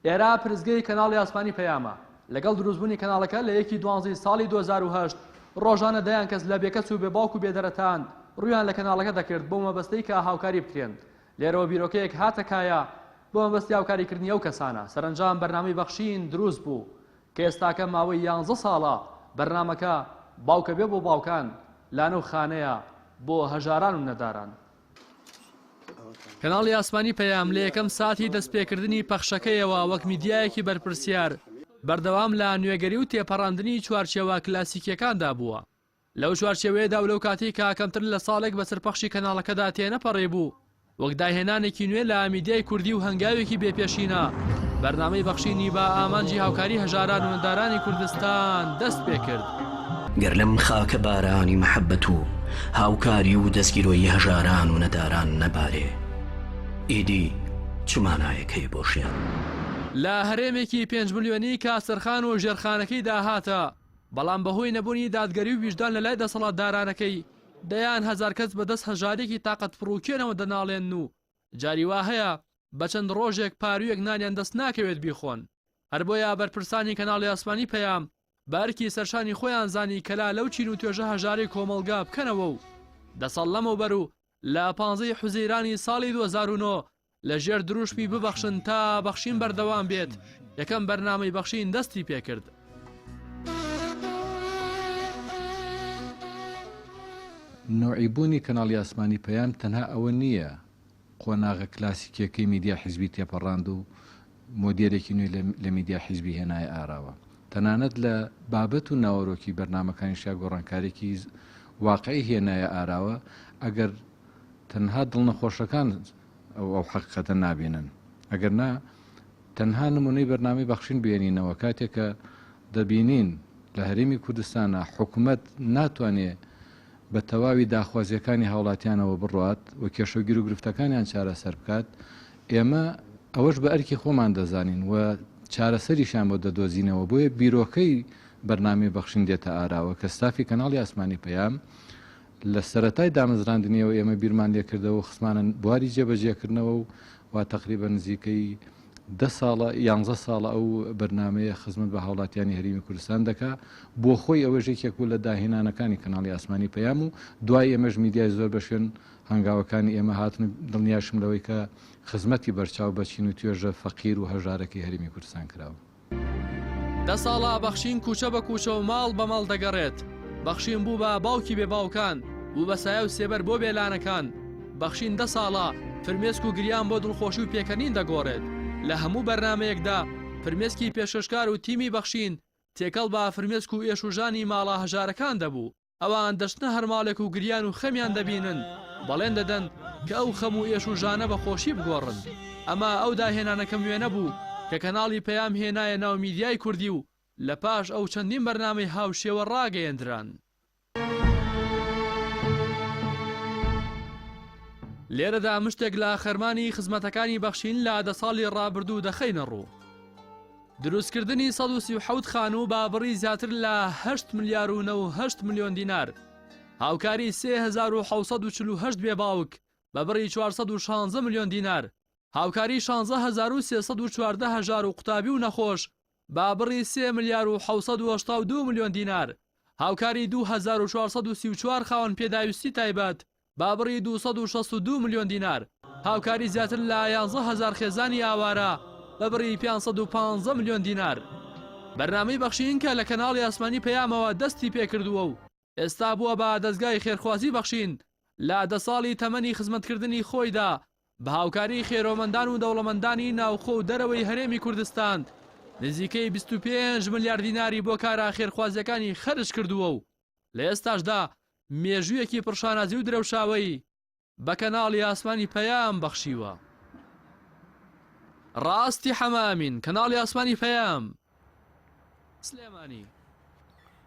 ئێرە پرزگەی کەناڵی ئاسمانی پەیامە لەگەڵ دروستبوونی کەناڵەکە لە 1 ساڵی 2008 ڕۆژانە دەیان کەس لە بێکەس و بێباوک و بێدەرەتان ڕوویان لە کەناڵەکە دەکرد بۆ مەبەستەی کە هاوکاری بکرێن. لێرەوە بیرۆکەیەک هاتەکایە بۆ مەبەستی هاوکاریکردنی ئەو کەسانە. سەرنجام بەرنامەی بەخشین دروست بوو کە ئێستاکە ماوەی 11 ساڵە بەرنامەکە باوکە بێ بۆ باوکان لانە و خانەیە بۆ هەژاران و نەداران. کەناڵی ئاسمانی پەیام لە یەکەم ساتی دەستپێکردنی پەخشەکەیەوە وەک میدیایەکی بەرپرسیار بەردەوام لە نوێگەری و تێپەڕاندنی چوارچێوە کلاسیکیەکاندا بووە. لەو چوارچێوەیەدا و لەو کاتی کە کەمتر لە ساڵێک بە سەرپەخشی کەناڵەکەدا تێنەپەڕێ بوو وەک داهێنانێکی نوێ لە میدیای کوردی و هەنگاوێکی بێپێشینە بەرنامەی بەخشینی بە ئامانجی هاوکاری هەژاران و نەدارانی کوردستان دەست پێ کرد. گەر لەم خاکە بارانی مەحەبەت و هاوکاری و دەستگیرۆیی هەژاران و نەداران نەبارێ ئیدی چمانایەکەی بۆشیان. لە هەرێمێکی 5 ملیۆنی کاسرخان و ژێرخانەکەی داهاتە بەڵام بەهۆی نەبوونی دادگەری و ویژدان لە لای دەسەڵاتدارانەکەی دەیان هەزار کەس بەدەست هەژارێکی تاقەت فڕووکێنەوە دەناڵێن و جاری وا هەیە بە چەند ڕۆژێک پارویەک نانیان دەست ناکەوێت بیخۆن. هەر بۆیە بەرپرسانی کەناڵی ئاسمانی پەیام بارکی سەرشانی خۆیان زانی کەلا لەو چین و توێژە هەژاری کۆمەڵگا بکەنەوە و دەسەڵ لەمەوبەر و لە 15 حوزەیرانی ساڵی 2009 لە ژێر دروشمی ببەخشن تا بەخشین بەردەوام بێت. یەکەم بەرنامەی بەخشین دەستی پێکرد. نوعیبوونی کەناڵی ئاسمانی پەیام تەنها ئەوە نییە قۆناغە کلاسیکیەکەی میدیا حیزبی تێپەڕاند و مۆدیێرێکی نوێ لە میدیا حیزبی هێنای ئاراوە. تەنانەت لە بابەت و ناوەڕۆکی بەرنامەکانی شیا گۆڕانکارێکی واقعی هێنایە ئاراوە ئەگەر تەنها دڵنەخۆشەکان ئەو حەقیقەتە نابێنن. ئەگەر نا تەنها نمونەی بەرنامەی بەخشین بێنینەوە کاتێکە دەبینین لە هەرێمی کوردستانە حکوومەت ناتوانێت بە تەواوی داخوازیەکانی هاوڵاتیانەوە بڕات و کێشەگیر و گرفتەکانیان چارەسەر بکات ئێمە ئەوەش بە ئەرکی خۆمان دەزانین و چارەسەریشان بۆ دەدۆزینەوە. بۆیە بیرۆکەی بەرنامەی بەخشین دێتە ئاراوە کە ستافی کەناڵی ئاسمانی پەیام لە سەرەتای دامەزراندنیەوە ئێمە بیرمان لێکردەوە خسمانە بواری جێبەجێکردنەوە و تقریبا نزیکەی 11 ساڵە ئەو بەرنامەیە خزمەت بە هاوڵاتیانی هەرێمی کوردستان دەکا بۆ خۆی ئەوە ژێکێک بوو لە داهێنانەکانی کەناڵی ئاسمانی پەیام و دوای ئێمەش میدیای زۆر بە شوێن هەنگاوەکانی ئێمە هاتن دڵنیاشم لەوەی کە خزمەتی بەرچاو بەچین و توێژە فەقیر و هەژارەکەی هەرێمی کوردستان کراوە. 10 ساڵە بەخشین کوچە بە کوچە و ماڵ بە ماڵ دەگەڕێت. بەخشین بوو بە باوکی بێ باوکان بوو بە سایە و سێبەر بۆ بێلانەکان. بەخشین 10 ساڵە فرمێسک و گریان بۆ دڵخۆشی و پێکەنین دەگۆڕێت. لە هەموو بەرنمەیەکدا فرمێسکی پێشەشکار و تیمی بەخشین تێکەڵ بە فرمێسک و ئێشوژانی ماڵە هەژارەکان دەبوو. ئەوان دەشتنە هەرماڵێک و گریان و خەمیان دەبینن بەڵێن دەدەن کە ئەو خەم و ئێشوژانە بە خۆشی بگۆڕن. ئەمە ئەو داهێنانەکەم وێنە بوو کە کەناڵی پەیام هێنایە ناو میدیای کوردی و لە پاش ئەو چەندین بەرنامەی هاوشێوە ڕاگەیەندران. لێرەدا مشتێک لە خەرمانی خزمەتەکانی بەخشین لە 10 ساڵی ڕابردوو دەخەینە ڕوو. دروستکردنی 137 خان و بابڕی زیاتر لە 8 ملیار و 9 ملیۆن دینار. هاوکاری 3748 بێ باوک بە بڕی 416 ملیۆن دینار. هاوکاری 16314 هەژار و قوتابی و نەخۆش با بڕی 3 ملیار و 782 ملیۆن دینار. هاوکاری 2434 خاوەن پێداویستی تایبەت با بڕی 262 ملیۆن دینار. هاوکاری زیاتر لە 11000 خێزانی ئاوارە بە بڕی 515 ملیۆن دینار. بەرنامەی بەخشین کە لە کەناڵی ئاسمانی پەیامەوە دەستی پێکردووە و ئێستا بووە بە دەستگای خێرخوازی بەخشین لە 10 ساڵی تەمەنی خزمەتکردنی خۆیدا بە هاوکاری خێرۆمەندان و دەوڵەمەندانی ناوخۆ و دەرەوەی هەرێمی کوردستان نزیکەی 25 ملیار دیناری بۆ کارە خێرخوازیەکانی خەرج کردووە و لە ئێستاشدا مێژوویەکی پڕشانازی و درەوشاوی بە کەناڵی ئاسمانی پەیام بەخشیوە. ڕاستی حەمامین کەناڵی ئاسمانی پەیام سلێمانی.